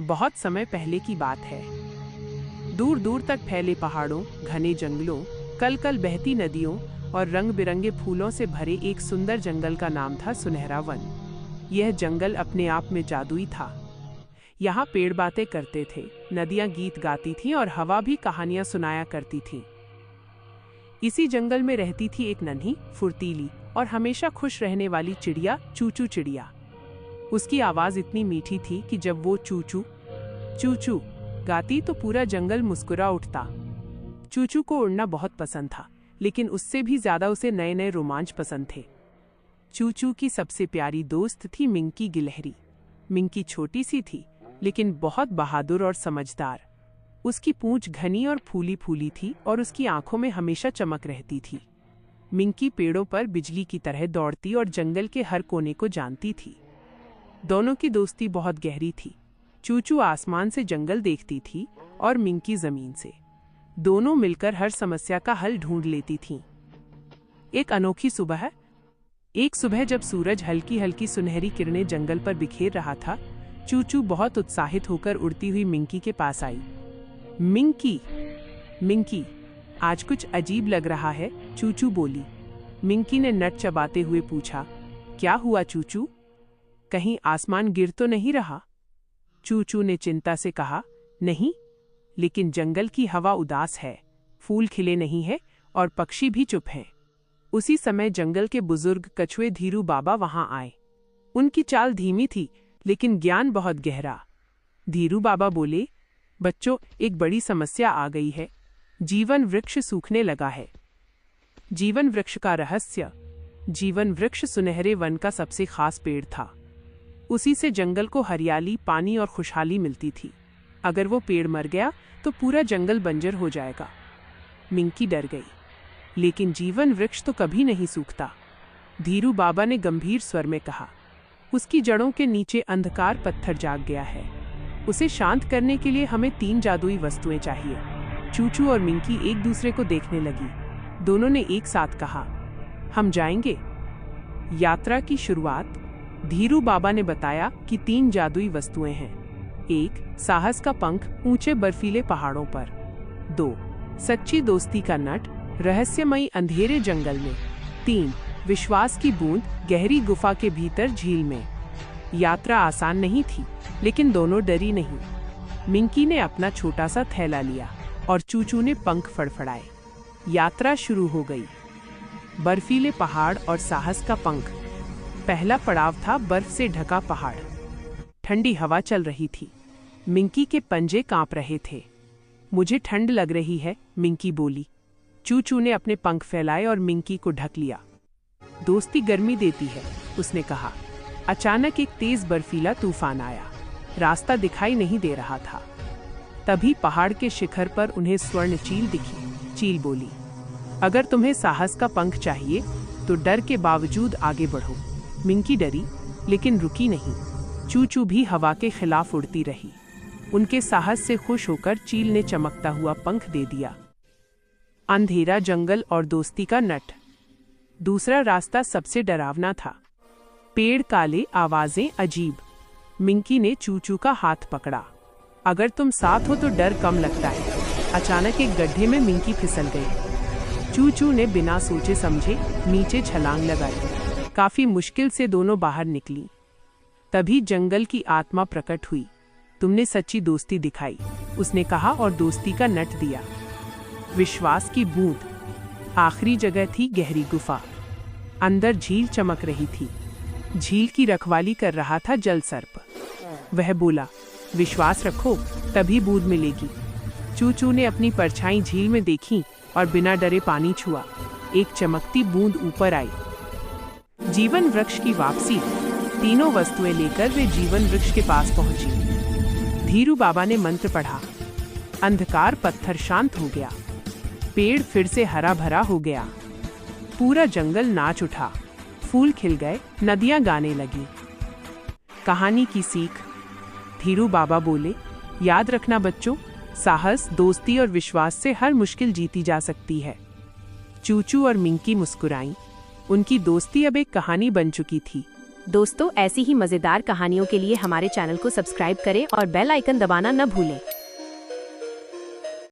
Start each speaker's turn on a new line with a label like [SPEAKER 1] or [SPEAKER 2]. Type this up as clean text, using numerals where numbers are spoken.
[SPEAKER 1] बहुत समय पहले की बात है। दूर दूर तक फैले पहाड़ों, घने जंगलों, कल कल बहती नदियों और रंग बिरंगे फूलों से भरे एक सुंदर जंगल का नाम था सुनहरा वन। यह जंगल अपने आप में जादुई था। यहाँ पेड़ बातें करते थे, नदियाँ गीत गाती थीं और हवा भी कहानियाँ सुनाया करती थी। इसी जंगल में रहती थी एक नन्ही, फुर्तीली और हमेशा खुश रहने वाली चिड़िया, चूचू चिड़िया। उसकी आवाज़ इतनी मीठी थी कि जब वो चूचू चूचू गाती तो पूरा जंगल मुस्कुरा उठता। चूचू को उड़ना बहुत पसंद था, लेकिन उससे भी ज्यादा उसे नए नए रोमांच पसंद थे। चूचू की सबसे प्यारी दोस्त थी मिंकी गिलहरी। मिंकी छोटी सी थी, लेकिन बहुत बहादुर और समझदार। उसकी पूंछ घनी और फूली फूली थी और उसकी आंखों में हमेशा चमक रहती थी। मिंकी पेड़ों पर बिजली की तरह दौड़ती और जंगल के हर कोने को जानती थी। दोनों की दोस्ती बहुत गहरी थी। चूचू आसमान से जंगल देखती थी और मिंकी जमीन से। दोनों मिलकर हर समस्या का हल ढूंढ लेती थीं। एक अनोखी सुबह जब सूरज हल्की हल्की सुनहरी किरणें जंगल पर बिखेर रहा था, चूचू बहुत उत्साहित होकर उड़ती हुई मिंकी के पास आई। मिंकी, आज कुछ अजीब लग रहा है, चूचू बोली। मिंकी ने नट चबाते हुए पूछा, क्या हुआ चूचू? कहीं आसमान गिर तो नहीं रहा? चूचू ने चिंता से कहा, नहीं, लेकिन जंगल की हवा उदास है, फूल खिले नहीं है और पक्षी भी चुप हैं। उसी समय जंगल के बुजुर्ग कछुए धीरू बाबा वहां आए। उनकी चाल धीमी थी, लेकिन ज्ञान बहुत गहरा। धीरू बाबा बोले, बच्चों, एक बड़ी समस्या आ गई है। जीवन वृक्ष सूखने लगा है। जीवन वृक्ष का रहस्य। जीवन वृक्ष सुनहरे वन का सबसे खास पेड़ था। उसी से जंगल को हरियाली, पानी और खुशहाली मिलती थी। अगर वो पेड़ मर गया तो पूरा जंगल बंजर हो जाएगा। मिंकी डर गई, लेकिन जीवन वृक्ष तो कभी नहीं सूखता। धीरू बाबा ने गंभीर स्वर में कहा, उसकी जड़ों के नीचे अंधकार पत्थर जाग गया है। उसे शांत करने के लिए हमें 3 जादुई वस्तुएं चाहिए। चूचू और मिंकी एक दूसरे को देखने लगी। दोनों ने एक साथ कहा, हम जाएंगे। यात्रा की शुरुआत। धीरू बाबा ने बताया कि 3 जादुई वस्तुएं हैं। 1, साहस का पंख ऊंचे बर्फीले पहाड़ों पर। 2, सच्ची दोस्ती का नट रहस्यमयी अंधेरे जंगल में। 3, विश्वास की बूंद गहरी गुफा के भीतर झील में। यात्रा आसान नहीं थी, लेकिन दोनों डरी नहीं। मिंकी ने अपना छोटा सा थैला लिया और चूचू ने पंख फड़फड़ाए। यात्रा शुरू हो गई। बर्फीले पहाड़ और साहस का पंख। पहला पड़ाव था बर्फ से ढका पहाड़। ठंडी हवा चल रही थी। मिंकी के पंजे कांप रहे थे। मुझे ठंड लग रही है, मिंकी बोली। चूचू ने अपने पंख फैलाए और मिंकी को ढक लिया। दोस्ती गर्मी देती है, उसने कहा। अचानक एक तेज बर्फीला तूफान आया। रास्ता दिखाई नहीं दे रहा था। तभी पहाड़ के शिखर पर उन्हें स्वर्ण चील दिखी। चील बोली, अगर तुम्हें साहस का पंख चाहिए तो डर के बावजूद आगे बढ़ो। मिंकी डरी, लेकिन रुकी नहीं। चूचू भी हवा के खिलाफ उड़ती रही। उनके साहस से खुश होकर चील ने चमकता हुआ पंख दे दिया। अंधेरा जंगल और दोस्ती का नट। दूसरा रास्ता सबसे डरावना था। पेड़ काले, आवाजें अजीब। मिंकी ने चूचू का हाथ पकड़ा। अगर तुम साथ हो तो डर कम लगता है। अचानक एक गड्ढे में मिंकी फिसल गई। चूचू ने बिना सोचे समझे नीचे छलांग लगाई। काफी मुश्किल से दोनों बाहर निकली। तभी जंगल की आत्मा प्रकट हुई। तुमने सच्ची दोस्ती दिखाई, उसने कहा और दोस्ती का नट दिया। विश्वास की बूंद। आखिरी जगह थी गहरी गुफा। अंदर झील चमक रही थी। झील की रखवाली कर रहा था जल सर्प। वह बोला, विश्वास रखो, तभी बूंद मिलेगी। चूचू ने अपनी परछाई झील में देखी और बिना डरे पानी छुआ। एक चमकती बूंद ऊपर आई। जीवन वृक्ष की वापसी। तीनों वस्तुएं लेकर वे जीवन वृक्ष के पास पहुंची। धीरू बाबा ने मंत्र पढ़ा। अंधकार पत्थर शांत हो गया। पेड़ फिर से हरा भरा हो गया। पूरा जंगल नाच उठा। फूल खिल गए, नदियां गाने लगी। कहानी की सीख। धीरू बाबा बोले, याद रखना बच्चों, साहस, दोस्ती और विश्वास से हर मुश्किल जीती जा सकती है। चूचू और मिंकी मुस्कुराईं। उनकी दोस्ती अब एक कहानी बन चुकी थी।
[SPEAKER 2] दोस्तों, ऐसी ही मजेदार कहानियों के लिए हमारे चैनल को सब्सक्राइब करें और बेल आइकन दबाना न भूलें।